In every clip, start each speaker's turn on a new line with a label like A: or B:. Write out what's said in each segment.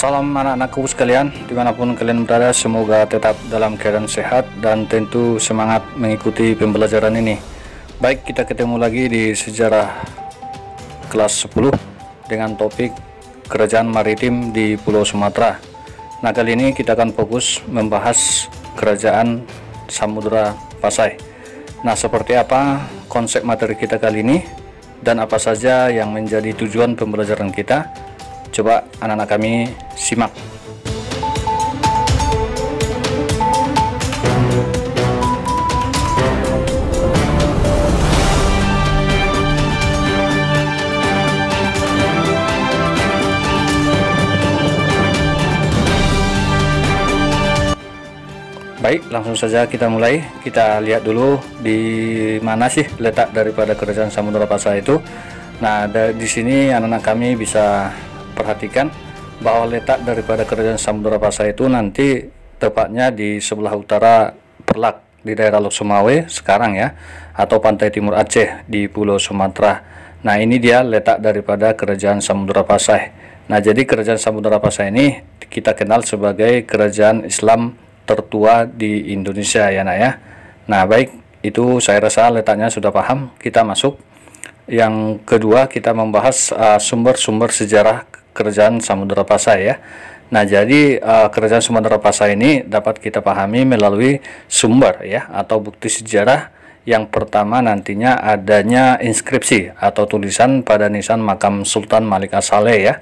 A: Salam anak-anakku sekalian, dimanapun kalian berada, semoga tetap dalam keadaan sehat dan tentu semangat mengikuti pembelajaran ini. Baik, kita ketemu lagi di sejarah kelas 10 dengan topik kerajaan maritim di Pulau Sumatera. Nah, kali ini kita akan fokus membahas kerajaan Samudra Pasai. Nah, seperti apa konsep materi kita kali ini dan apa saja yang menjadi tujuan pembelajaran kita? Coba anak-anak kami simak. Baik, langsung saja kita mulai. Kita lihat dulu di mana sih letak daripada kerajaan Samudra Pasai itu. Nah, di sini anak-anak kami bisa perhatikan bahwa letak daripada kerajaan Samudra Pasai itu nanti tepatnya di sebelah utara Perlak di daerah Lok Sumawe sekarang ya, atau pantai timur Aceh di Pulau Sumatera. Nah, ini dia letak daripada kerajaan Samudra Pasai. Nah, jadi kerajaan Samudra Pasai ini kita kenal sebagai kerajaan Islam tertua di Indonesia ya nak ya. Nah, baik, itu saya rasa letaknya sudah paham. Kita masuk. Yang kedua, kita membahas sumber-sumber sejarah kerajaan Samudra Pasai ya. Nah, jadi kerajaan Samudra Pasai ini dapat kita pahami melalui sumber ya, atau bukti sejarah. Yang pertama nantinya adanya inskripsi atau tulisan pada nisan makam Sultan Malik As-Saleh ya.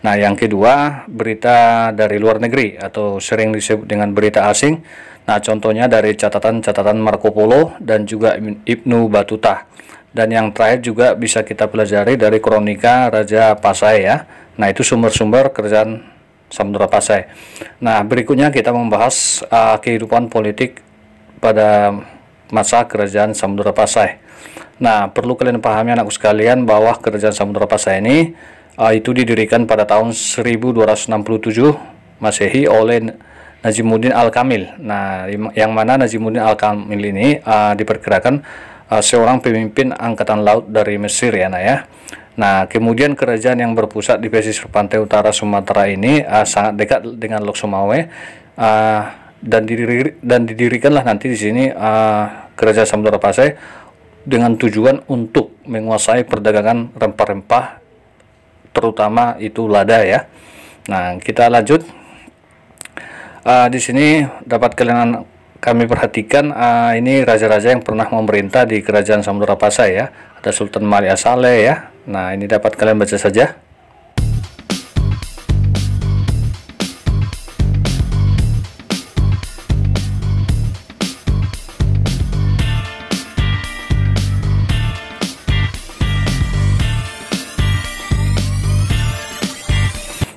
A: Nah, yang kedua berita dari luar negeri atau sering disebut dengan berita asing. Nah, contohnya dari catatan-catatan Marco Polo dan juga Ibnu Battuta. Dan yang terakhir juga bisa kita pelajari dari kronika Raja Pasai ya. Nah, itu sumber-sumber kerajaan Samudra Pasai. Nah, berikutnya kita membahas kehidupan politik pada masa kerajaan Samudra Pasai. Nah, perlu kalian pahami anakku sekalian bahwa kerajaan Samudra Pasai ini itu didirikan pada tahun 1267 Masehi oleh Najimuddin Al-Kamil. Nah, yang mana Najimuddin Al-Kamil ini diperkirakan seorang pemimpin angkatan laut dari Mesir ya nak ya. Nah, kemudian kerajaan yang berpusat di pesisir pantai utara Sumatera ini sangat dekat dengan Lok Sumawe dan didirikanlah nanti di sini kerajaan Samudra Pasai dengan tujuan untuk menguasai perdagangan rempah-rempah, terutama itu lada ya. Nah, kita lanjut. Di sini dapat kami perhatikan ini raja-raja yang pernah memerintah di kerajaan Samudra Pasai ya. Ada Sultan Malik As-Saleh ya. Nah, ini dapat kalian baca saja.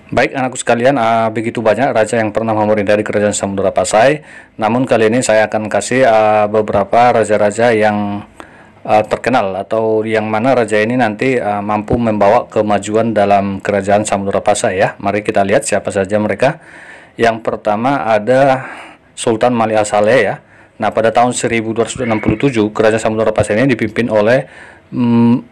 A: Baik anakku sekalian, begitu banyak raja yang pernah memerintah di kerajaan Samudra Pasai. Namun kali ini saya akan kasih beberapa raja-raja yang terkenal atau yang mana raja ini nanti mampu membawa kemajuan dalam kerajaan Samudra Pasai ya. Mari kita lihat siapa saja mereka. Yang pertama ada Sultan Malik As-Saleh ya. Nah, pada tahun 1267 kerajaan Samudra Pasai ini dipimpin oleh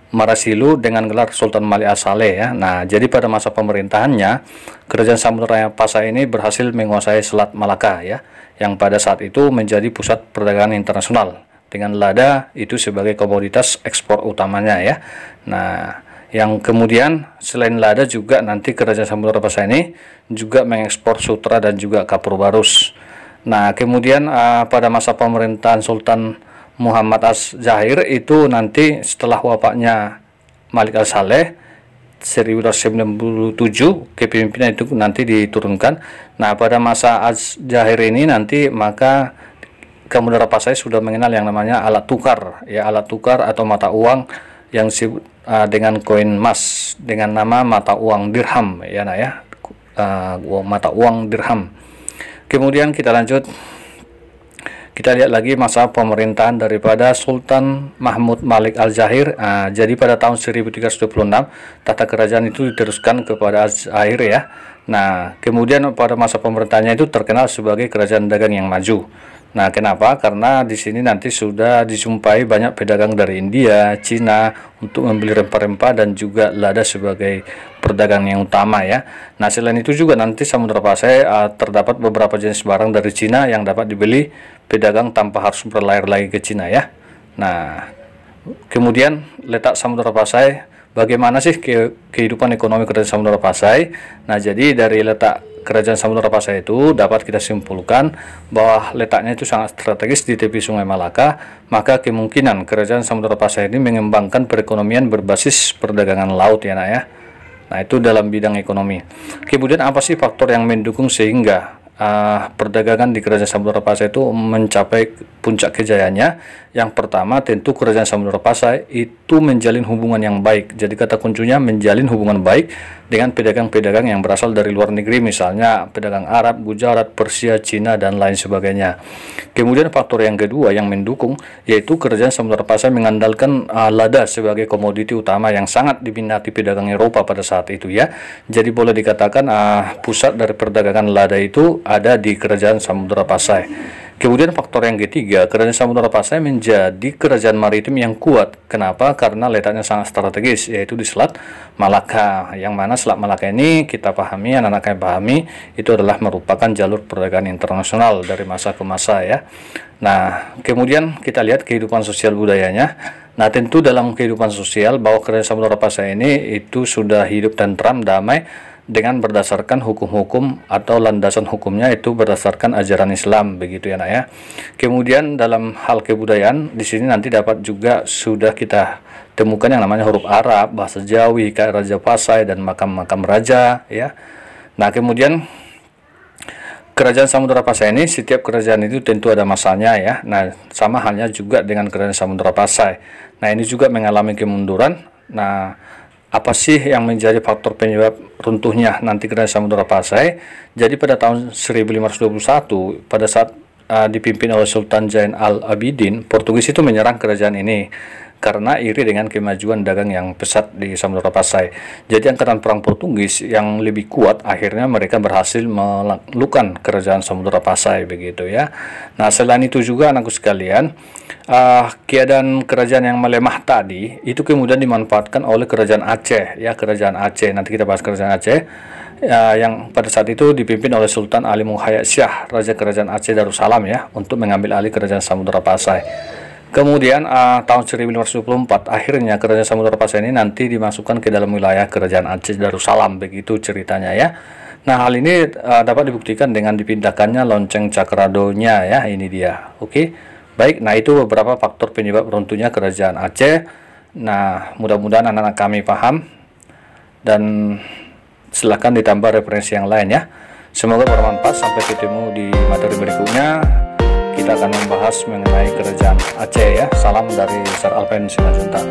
A: Marasilu dengan gelar Sultan Malik As-Saleh ya. Nah, jadi pada masa pemerintahannya kerajaan Samudra Pasai ini berhasil menguasai Selat Malaka ya, yang pada saat itu menjadi pusat perdagangan internasional dengan lada itu sebagai komoditas ekspor utamanya ya. Nah, yang kemudian selain lada juga nanti kerajaan Samudra Pasai ini juga mengekspor sutra dan juga kapur barus. Nah, kemudian pada masa pemerintahan Sultan Muhammad Az-Zahir itu nanti setelah wafatnya Malik As-Saleh 1297 kepemimpinan itu nanti diturunkan. Nah, pada masa Az-Zahir ini nanti maka Samudra Pasai sudah mengenal yang namanya alat tukar ya, alat tukar atau mata uang yang disebut dengan koin emas dengan nama mata uang dirham ya nah ya, mata uang dirham. Kemudian kita lanjut, kita lihat lagi masa pemerintahan daripada Sultan Mahmud Malik Al-Zahir. Jadi pada tahun 1326 tata kerajaan itu diteruskan kepada Al-Zahir ya. Nah, kemudian pada masa pemerintahnya itu terkenal sebagai kerajaan dagang yang maju. Nah, kenapa? Karena di sini nanti sudah dijumpai banyak pedagang dari India, Cina untuk membeli rempah-rempah dan juga lada sebagai perdagang yang utama ya. Nah, selain itu juga nanti Samudra Pasai terdapat beberapa jenis barang dari Cina yang dapat dibeli pedagang tanpa harus berlayar lagi ke Cina ya. Nah, kemudian letak Samudra Pasai, bagaimana sih kehidupan ekonomi kerajaan Samudra Pasai? Nah, jadi dari letak kerajaan Samudra Pasai itu dapat kita simpulkan bahwa letaknya itu sangat strategis di tepi Sungai Malaka, maka kemungkinan kerajaan Samudra Pasai ini mengembangkan perekonomian berbasis perdagangan laut ya nak ya. Nah, itu dalam bidang ekonomi. Kemudian apa sih faktor yang mendukung sehingga perdagangan di kerajaan Samudra Pasai itu mencapai puncak kejayaannya? Yang pertama tentu kerajaan Samudra Pasai itu menjalin hubungan yang baik. Jadi kata kuncinya menjalin hubungan baik dengan pedagang-pedagang yang berasal dari luar negeri, misalnya pedagang Arab, Gujarat, Persia, Cina dan lain sebagainya. Kemudian faktor yang kedua yang mendukung yaitu kerajaan Samudra Pasai mengandalkan lada sebagai komoditi utama yang sangat diminati pedagang Eropa pada saat itu ya. Jadi boleh dikatakan pusat dari perdagangan lada itu ada di kerajaan Samudra Pasai. Kemudian faktor yang ketiga, kerajaan Samudra Pasai menjadi kerajaan maritim yang kuat. Kenapa? Karena letaknya sangat strategis, yaitu di Selat Malaka. Yang mana Selat Malaka ini kita pahami, anak-anak kami pahami, itu adalah merupakan jalur perdagangan internasional dari masa ke masa ya. Nah, kemudian kita lihat kehidupan sosial budayanya. Nah, tentu dalam kehidupan sosial bahwa kerajaan Samudra Pasai ini itu sudah hidup tentram, damai, dengan berdasarkan hukum-hukum atau landasan hukumnya itu berdasarkan ajaran Islam begitu ya nak ya. Kemudian dalam hal kebudayaan di sini nanti dapat juga sudah kita temukan yang namanya huruf Arab, bahasa Jawi, kayak Raja Pasai dan makam-makam raja ya. Nah, kemudian kerajaan Samudra Pasai ini, setiap kerajaan itu tentu ada masanya ya. Nah, sama halnya juga dengan kerajaan Samudra Pasai. Nah, ini juga mengalami kemunduran. Nah, apa sih yang menjadi faktor penyebab runtuhnya nanti kerajaan Samudra Pasai? Jadi pada tahun 1521 pada saat dipimpin oleh Sultan Zain al-Abidin, Portugis itu menyerang kerajaan ini karena iri dengan kemajuan dagang yang pesat di Samudra Pasai. Jadi angkatan perang Portugis yang lebih kuat akhirnya mereka berhasil menaklukkan kerajaan Samudra Pasai begitu ya. Nah, selain itu juga anakku sekalian, keadaan kerajaan yang melemah tadi itu kemudian dimanfaatkan oleh kerajaan Aceh ya, kerajaan Aceh. Nanti kita bahas kerajaan Aceh yang pada saat itu dipimpin oleh Sultan Ali Muhayyad Shah, raja kerajaan Aceh Darussalam ya, untuk mengambil alih kerajaan Samudra Pasai. Kemudian tahun 1524 akhirnya kerajaan Samudra Pasai ini nanti dimasukkan ke dalam wilayah kerajaan Aceh Darussalam begitu ceritanya ya. Nah, hal ini dapat dibuktikan dengan dipindahkannya lonceng Cakradonya ya, ini dia. Oke. Baik, nah itu beberapa faktor penyebab runtuhnya kerajaan Aceh. Nah, mudah-mudahan anak-anak kami paham dan silahkan ditambah referensi yang lain ya. Semoga bermanfaat. Sampai ketemu di materi berikutnya. Kita akan membahas mengenai kerajaan Aceh ya. Salam dari Sar Alpen Simanjuntak.